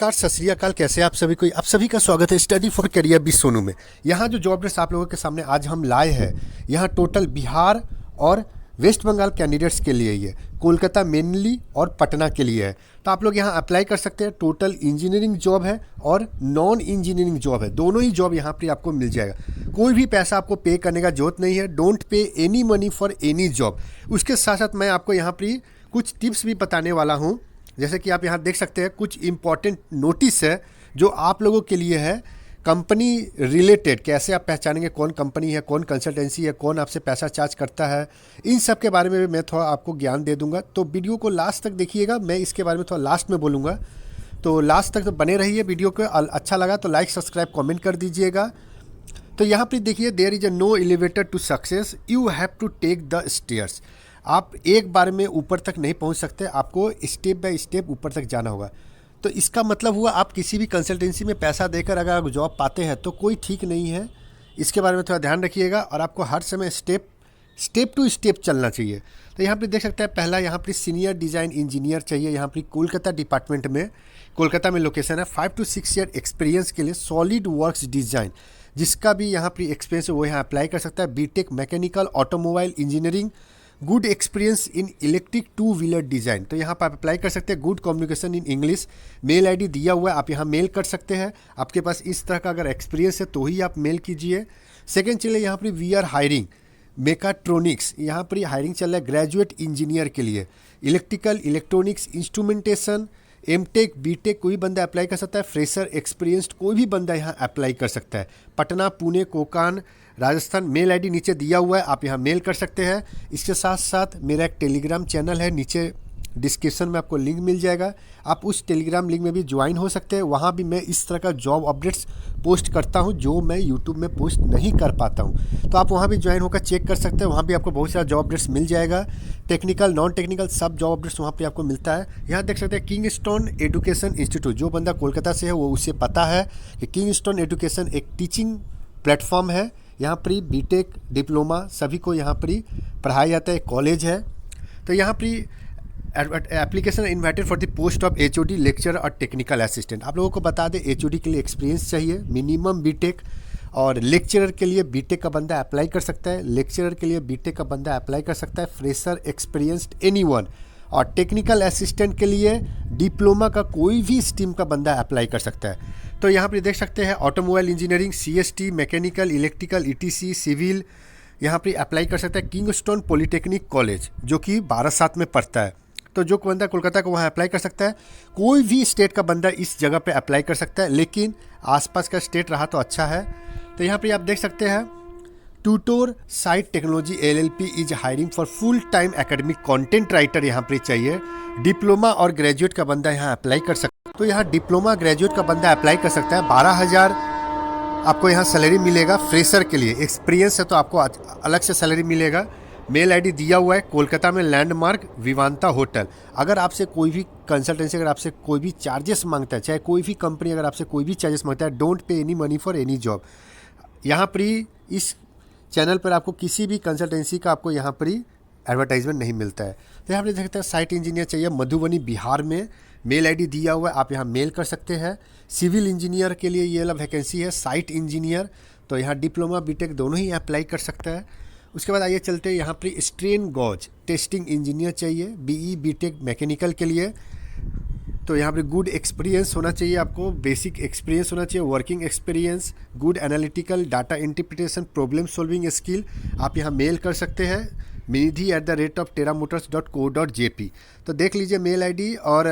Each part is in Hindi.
नमस्कार, सत श्री अकाल। कैसे आप सभी को? आप सभी का स्वागत है study for career B Sonu में। यहाँ जो जॉब डेट्स आप लोगों के सामने आज हम लाए हैं, यहाँ टोटल बिहार और वेस्ट बंगाल कैंडिडेट्स के लिए ही है, कोलकाता मेनली और पटना के लिए है। तो आप लोग यहाँ अप्लाई कर सकते हैं। टोटल इंजीनियरिंग जॉब है और नॉन इंजीनियरिंग जॉब है, दोनों ही जॉब यहाँ पर आपको मिल जाएगा। कोई भी पैसा आपको पे करने का जरूरत नहीं है। Don't pay any money for any job. उसके साथ साथ मैं आपको यहाँ पर कुछ टिप्स भी बताने वाला हूँ। जैसे कि आप यहाँ देख सकते हैं, कुछ इम्पॉर्टेंट नोटिस है जो आप लोगों के लिए है। कंपनी रिलेटेड कैसे आप पहचानेंगे कौन कंपनी है, कौन कंसल्टेंसी है, कौन आपसे पैसा चार्ज करता है, इन सब के बारे में भी मैं थोड़ा आपको ज्ञान दे दूंगा। तो वीडियो को लास्ट तक देखिएगा। मैं इसके बारे में थोड़ा लास्ट में बोलूँगा, तो लास्ट तक तो बने रहिए। वीडियो को अच्छा लगा तो लाइक सब्सक्राइब कॉमेंट कर दीजिएगा। तो यहाँ पर देखिए, there is a no elevator to success, you have to take the stairs. आप एक बार में ऊपर तक नहीं पहुंच सकते, आपको स्टेप बाय स्टेप ऊपर तक जाना होगा। तो इसका मतलब हुआ, आप किसी भी कंसल्टेंसी में पैसा देकर अगर आप जॉब पाते हैं तो कोई ठीक नहीं है। इसके बारे में थोड़ा ध्यान रखिएगा और आपको हर समय स्टेप टू स्टेप चलना चाहिए। तो यहाँ पर देख सकते हैं, पहला यहाँ पर सीनियर डिज़ाइन इंजीनियर चाहिए। यहाँ पर कोलकाता डिपार्टमेंट में, कोलकाता में लोकेशन है। 5 to 6 ईयर एक्सपीरियंस के लिए सॉलिड वर्क्स डिज़ाइन, जिसका भी यहाँ पर एक्सपीरियंस है वो यहाँ अप्लाई कर सकता है। BTech mechanical automobile engineering, good experience in electric two wheeler design, तो यहाँ पर आप अप्लाई कर सकते हैं। Good communication in English, mail ID दिया हुआ है, आप यहाँ मेल कर सकते हैं। आपके पास इस तरह का अगर एक्सपीरियंस है तो ही आप मेल कीजिए। सेकंड चलिए, यहाँ पर वी आर हायरिंग मेकाट्रॉनिक्स, यहाँ पर हायरिंग चल रहा है ग्रेजुएट इंजीनियर के लिए। Electrical, electronics, instrumentation, MTech, BTech कोई बंदा अप्लाई कर सकता है। फ्रेशर, एक्सपीरियंस्ड कोई भी बंदा यहाँ अप्लाई कर सकता है। पटना, पुणे, कोकान, राजस्थान। मेल आईडी नीचे दिया हुआ है, आप यहाँ मेल कर सकते हैं। इसके साथ साथ मेरा एक टेलीग्राम चैनल है, नीचे डिस्क्रिप्शन में आपको लिंक मिल जाएगा। आप उस टेलीग्राम लिंक में भी ज्वाइन हो सकते हैं। वहाँ भी मैं इस तरह का जॉब अपडेट्स पोस्ट करता हूँ जो मैं यूट्यूब में पोस्ट नहीं कर पाता हूँ। तो आप वहाँ भी ज्वाइन होकर चेक कर सकते हैं। वहाँ भी आपको बहुत सारा जॉब अपडेट्स मिल जाएगा। टेक्निकल, नॉन टेक्निकल सब जॉब अपडेट्स वहाँ पे आपको मिलता है। यहाँ देख सकते हैं किंगस्टोन एजुकेशन इंस्टीट्यूट, जो बंदा कोलकाता से है वो उसे पता है कि किंगस्टोन एजुकेशन एक टीचिंग प्लेटफॉर्म है। यहाँ पर ही बीटेक, डिप्लोमा सभी को यहाँ पर ही पढ़ाया जाता है, कॉलेज है। तो यहाँ पर application invited for the post of HOD, lecture और टेक्निकल असिस्टेंट। आप लोगों को बता दें, एचओडी के लिए एक्सपीरियंस चाहिए मिनिमम बीटेक, और लेक्चरर के लिए बीटेक का बंदा अप्लाई कर सकता है। लेक्चरर के लिए बीटेक का बंदा अप्लाई कर सकता है। Fresher, experienced anyone. और टेक्निकल असिस्टेंट के लिए डिप्लोमा का कोई भी स्ट्रीम का बंदा अप्लाई कर सकता है। तो यहाँ पर देख सकते हैं, automobile engineering, CST, mechanical, electrical, ETC, civil यहाँ पर अप्लाई कर सकता है। किंगस्टोन पॉलिटेक्निक कॉलेज जो कि बारासात में पड़ता है। तो जो बंदा कोलकाता को वहाँ अप्लाई कर सकता है। कोई भी स्टेट का बंदा इस जगह पे अप्लाई कर सकता है, लेकिन आसपास का स्टेट रहा तो अच्छा है। तो यहाँ पे आप देख सकते हैं, tutorial site technology LLP is hiring for full time academic content writer यहाँ पे चाहिए। डिप्लोमा और ग्रेजुएट का बंदा यहाँ अप्लाई कर सकता है। तो यहाँ डिप्लोमा ग्रेजुएट का बंदा अप्लाई कर सकता है। 12,000 आपको यहाँ सैलरी मिलेगा फ्रेशर के लिए। एक्सपीरियंस है तो आपको अलग से सैलरी मिलेगा। मेल आईडी दिया हुआ है, कोलकाता में लैंडमार्क विवांता होटल। अगर आपसे कोई भी कंसल्टेंसी अगर आपसे कोई भी चार्जेस मांगता है, चाहे कोई भी कंपनी अगर आपसे कोई भी चार्जेस मांगता है, don't pay any money for any job. यहाँ पर ही इस चैनल पर आपको किसी भी कंसल्टेंसी का आपको यहाँ पर ही एडवर्टाइजमेंट नहीं मिलता है। तो यहाँ पर देख सकते हैं, साइट इंजीनियर चाहिए मधुबनी बिहार में। मेल आईडी दिया हुआ है, आप यहाँ मेल कर सकते हैं। सिविल इंजीनियर के लिए ये वाला वैकेंसी है, साइट इंजीनियर। तो यहाँ डिप्लोमा बीटेक दोनों ही अप्लाई कर सकता है। उसके बाद आइए चलते हैं, यहाँ पर स्ट्रेन गॉज टेस्टिंग इंजीनियर चाहिए, बीई बीटेक मैकेनिकल के लिए। तो यहाँ पर गुड एक्सपीरियंस होना चाहिए, आपको बेसिक एक्सपीरियंस होना चाहिए, working experience, good analytical, data interpretation, problem solving skill. आप यहाँ मेल कर सकते हैं minidhi@teramotors.co.jp। तो देख लीजिए मेल आईडी, और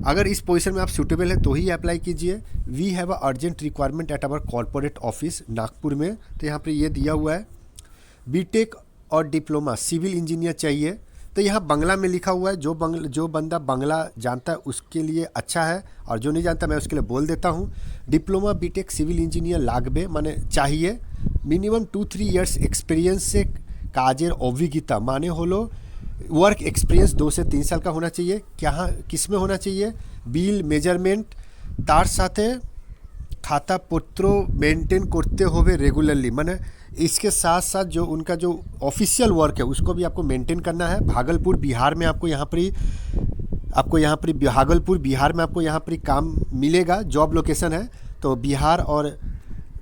अगर इस पोजीशन में आप सूटेबल है तो ही अप्लाई कीजिए। We have a urgent requirement at our corporate office Nagpur में। तो यहाँ पर ये दिया हुआ है, बीटेक और डिप्लोमा सिविल इंजीनियर चाहिए। तो यहाँ बांग्ला में लिखा हुआ है, जो बंदा बांग्ला जानता है उसके लिए अच्छा है, और जो नहीं जानता मैं उसके लिए बोल देता हूँ। डिप्लोमा बीटेक सिविल इंजीनियर लागबे माने चाहिए। मिनिमम 2-3 ईयर्स एक्सपीरियंस से काजेर अभिज्ञता माने होलो वर्क एक्सपीरियंस 2 से 3 साल का होना चाहिए। क्या किस में होना चाहिए? बिल मेजरमेंट तार साथे खाता पत्र मेंटेन करते हुए रेगुलरली, माने इसके साथ साथ जो उनका जो ऑफिशियल वर्क है उसको भी आपको मेंटेन करना है। भागलपुर बिहार में आपको यहाँ पर ही आपको यहाँ पर भागलपुर बिहार में आपको यहाँ पर काम मिलेगा, जॉब लोकेशन है। तो बिहार और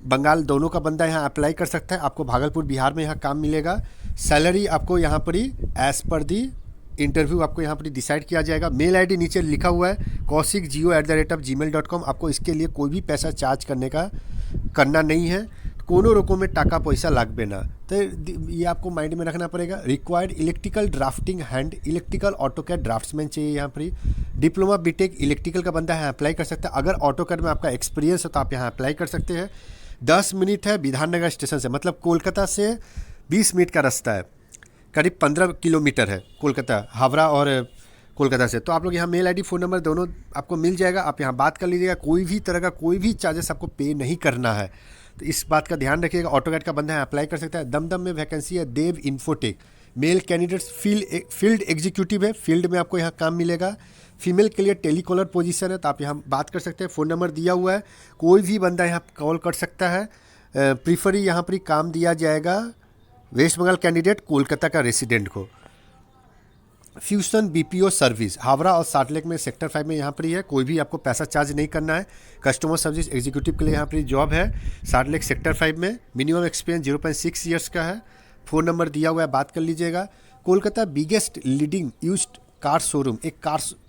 बंगाल दोनों का बंदा यहाँ अप्लाई कर सकता है। आपको भागलपुर बिहार में यहाँ काम मिलेगा। सैलरी आपको यहाँ पर ही एज़ पर दी इंटरव्यू आपको यहाँ पर डिसाइड किया जाएगा। मेल आईडी नीचे लिखा हुआ है kaushikgeo@gmail.com। आपको इसके लिए कोई भी पैसा चार्ज करना नहीं है, कोनो रोको में टाका पैसा लागबे ना। तो ये आपको माइंड में रखना पड़ेगा। Required electrical drafting hand, electrical AutoCAD draughtsman चाहिए यहाँ पर। डिप्लोमा बीटेक इलेक्ट्रिकल का बंदा है अप्लाई कर सकता है। अगर ऑटोकैड में आपका एक्सपीरियंस हो तो आप यहाँ अप्लाई कर सकते हैं। 10 मिनट है विधाननगर स्टेशन से, मतलब कोलकाता से 20 मिनट का रास्ता है, करीब 15 किलोमीटर है कोलकाता, हावड़ा और कोलकाता से। तो आप लोग यहाँ मेल आईडी फ़ोन नंबर दोनों आपको मिल जाएगा, आप यहाँ बात कर लीजिएगा। कोई भी तरह का कोई भी चार्जेस आपको पे नहीं करना है, तो इस बात का ध्यान रखिएगा। ऑटोकैड का बंदा है अप्लाई कर सकता है। दमदम में वैकेंसी है Dev infotech, male candidates field executive है, फील्ड में आपको यहाँ काम मिलेगा। फीमेल के लिए टेलीकॉलर पोजीशन है, तो आप यहाँ बात कर सकते हैं। फ़ोन नंबर दिया हुआ है, कोई भी बंदा यहाँ कॉल कर सकता है। प्रीफरी यहाँ पर काम दिया जाएगा वेस्ट बंगाल कैंडिडेट कोलकाता का रेसिडेंट को। फ्यूशन बीपीओ सर्विस हावड़ा और साल्टलेक में सेक्टर 5 में यहाँ पर ही है। कोई भी आपको पैसा चार्ज नहीं करना है। कस्टमर सर्विस एग्जीक्यूटिव के लिए यहाँ पर जॉब है साल्टलेक सेक्टर 5 में। मिनिमम एक्सपीरियंस 0.6 ईयर्स का है। फ़ोन नंबर दिया हुआ है, बात कर लीजिएगा। Kolkata biggest leading used car showroom, एक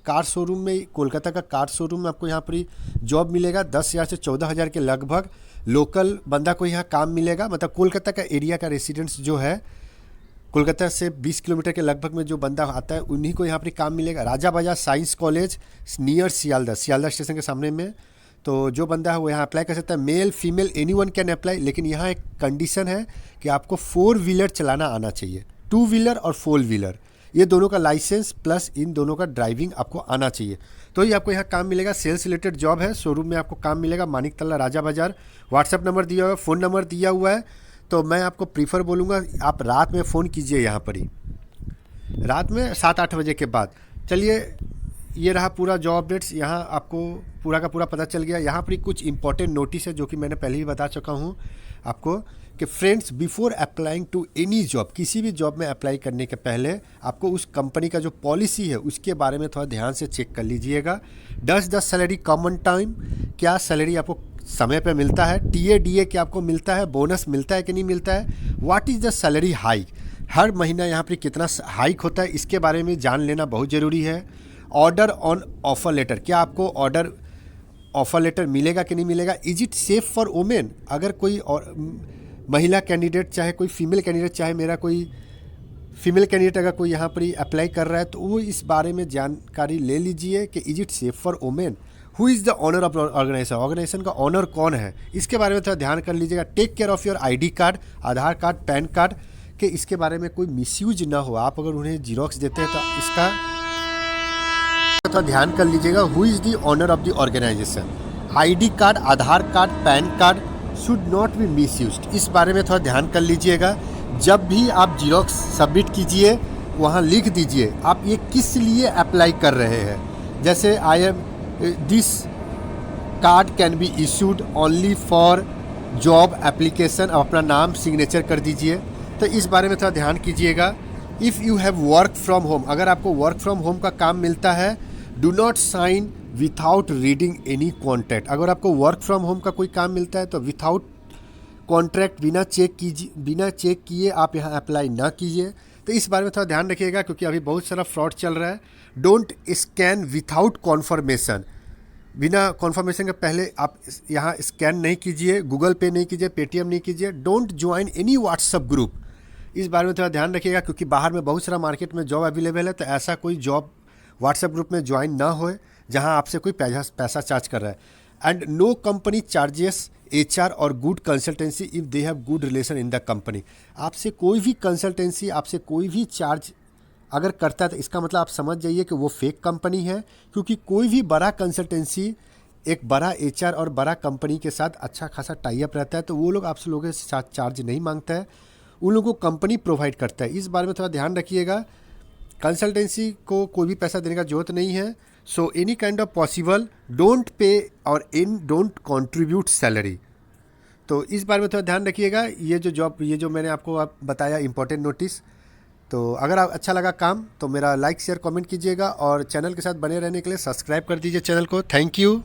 कार शोरूम में, कोलकाता का कार शोरूम में आपको यहाँ पर जॉब मिलेगा। 10,000 से 14,000 के लगभग लोकल बंदा को यहाँ काम मिलेगा। मतलब कोलकाता का एरिया का रेसिडेंट्स जो है, कोलकाता से 20 किलोमीटर के लगभग में जो बंदा आता है उन्हीं को यहाँ पर काम मिलेगा। राजा बाजार science college near Sealdah station के सामने में। तो जो बंदा है वो यहाँ अप्लाई कर सकता है। Male female anyone can apply, लेकिन यहाँ एक कंडीशन है कि आपको 4 व्हीलर चलाना आना चाहिए। 2 व्हीलर और 4 व्हीलर, ये दोनों का लाइसेंस प्लस इन दोनों का ड्राइविंग आपको आना चाहिए, तो ये आपको यहाँ काम मिलेगा। सेल्स रिलेटेड जॉब है, शोरूम में आपको काम मिलेगा। मानिक तल्ला राजा बाजार। व्हाट्सएप नंबर दिया हुआ है, फ़ोन नंबर दिया हुआ है। तो मैं आपको प्रीफर बोलूँगा आप रात में फ़ोन कीजिए, यहाँ पर ही रात में 7-8 बजे के बाद। चलिए, ये रहा पूरा जॉब अपडेट्स। यहाँ आपको पूरा का पूरा पता चल गया। यहाँ पर कुछ इंपॉर्टेंट नोटिस है जो कि मैंने पहले ही बता चुका हूँ आपको कि friends, before applying to any job, किसी भी जॉब में अप्लाई करने के पहले आपको उस कंपनी का जो पॉलिसी है उसके बारे में थोड़ा ध्यान से चेक कर लीजिएगा। Does the salary come on time, क्या सैलरी आपको समय पे मिलता है? टीए क्या आपको मिलता है? बोनस मिलता है कि नहीं मिलता है? What is the salary hike, हर महीना यहाँ पर कितना हाइक होता है, इसके बारे में जान लेना बहुत ज़रूरी है। ऑर्डर ऑन ऑफर लेटर, क्या आपको ऑफर लेटर मिलेगा कि नहीं मिलेगा? Is it safe for women, अगर कोई और महिला कैंडिडेट, चाहे कोई फीमेल कैंडिडेट, चाहे मेरा कोई फीमेल कैंडिडेट अगर कोई यहाँ पर अप्लाई कर रहा है तो वो इस बारे में जानकारी ले लीजिए कि is it safe for women. Who is the owner of organisation का ऑनर कौन है, इसके बारे में थोड़ा ध्यान कर लीजिएगा। Take care of your ID card, Aadhaar card, PAN card के इसके बारे में कोई मिसयूज ना हो। आप अगर उन्हें जीरोक्स देते हैं तो इसका थोड़ा ध्यान कर लीजिएगा। Who is the owner of the organisation, ID card, Aadhaar card, PAN card should not be misused, इस बारे में थोड़ा ध्यान कर लीजिएगा। जब भी आप जीरोक्स सबमिट कीजिए वहाँ लिख दीजिए आप ये किस लिए अप्लाई कर रहे हैं। जैसे I am this card can be issued only for job application, आप अपना नाम सिग्नेचर कर दीजिए। तो इस बारे में थोड़ा ध्यान कीजिएगा। If you have work from home, अगर आपको वर्क फ्रॉम होम का काम मिलता है, do not sign without reading any contract. अगर आपको वर्क फ्रॉम होम का कोई काम मिलता है तो विथआउट कॉन्ट्रैक्ट, बिना चेक किए आप यहाँ अप्लाई ना कीजिए। तो इस बारे में थोड़ा ध्यान रखिएगा क्योंकि अभी बहुत सारा फ्रॉड चल रहा है। डोंट स्कैन विथआउट कॉन्फर्मेशन, बिना कॉन्फर्मेशन के पहले आप यहाँ स्कैन नहीं कीजिए, गूगल पे नहीं कीजिए, पेटीएम नहीं कीजिए। Don't join any WhatsApp group, इस बारे में थोड़ा ध्यान रखिएगा क्योंकि बाहर में बहुत सारा मार्केट में जॉब अवेलेबल है। तो ऐसा कोई जॉब व्हाट्सएप ग्रुप में ज्वाइन ना हो जहां आपसे कोई पैसा चार्ज कर रहा है। And no company charges HR और good consultancy if they have good relation in the company. आपसे कोई भी कंसल्टेंसी, आपसे कोई भी चार्ज अगर करता है तो इसका मतलब आप समझ जाइए कि वो फेक कंपनी है, क्योंकि कोई भी बड़ा कंसल्टेंसी एक बड़ा एचआर और बड़ा कंपनी के साथ अच्छा खासा टाई अप रहता है तो वो लोग आपसे लोगों के साथ चार्ज नहीं मांगता है, उन लोगों को कंपनी प्रोवाइड करता है। इस बारे में थोड़ा ध्यान रखिएगा। कंसल्टेंसी को कोई भी पैसा देने का जरूरत नहीं है। So any kind of possible don't pay और डोंट कंट्रीब्यूट सैलरी। तो इस बारे में थोड़ा ध्यान रखिएगा। ये जो मैंने आपको बताया इंपॉर्टेंट नोटिस, तो अगर आप अच्छा लगा काम तो मेरा लाइक शेयर कमेंट कीजिएगा और चैनल के साथ बने रहने के लिए सब्सक्राइब कर दीजिए चैनल को। Thank you.